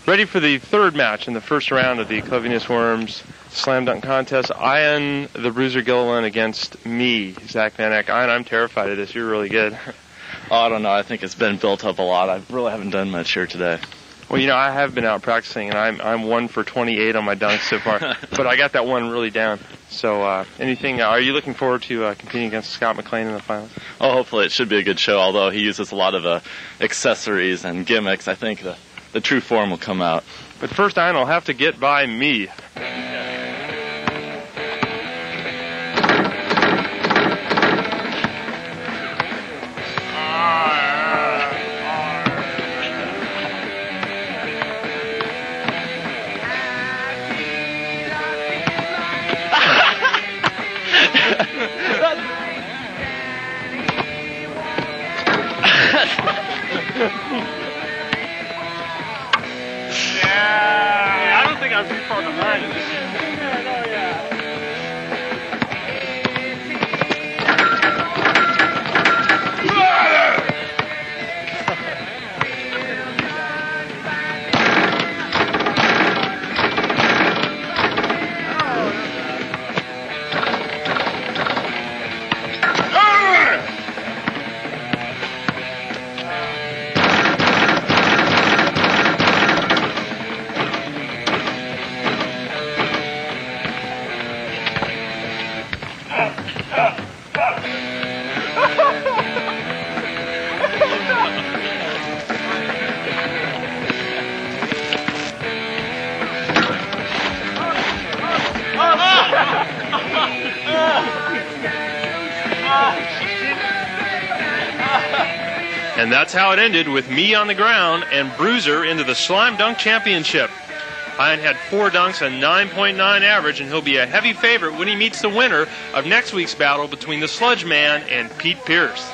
Ready for the third match in the first round of the Cleanliness Worms Slam Dunk Contest. Ian, the Bruiser Gilliland, against me, Zack Van Eyck. Ian, I'm terrified of this. You're really good. Oh, I don't know. I think it's been built up a lot. I really haven't done much here today. Well, you know, I have been out practicing, and I'm 1 for 28 on my dunks so far. But I got that one really down. So, are you looking forward to competing against Scott McLean in the finals? Oh, hopefully it should be a good show. Although he uses a lot of accessories and gimmicks, I think the true form will come out. But first, Ian will have to get by me. Yeah, I don't think I'm too far behind. And that's how it ended, with me on the ground and Bruiser into the Slime Dunk Championship. Ian had 4 dunks, a 9.9 average, and he'll be a heavy favorite when he meets the winner of next week's battle between the Sludge Man and Pete Pierce.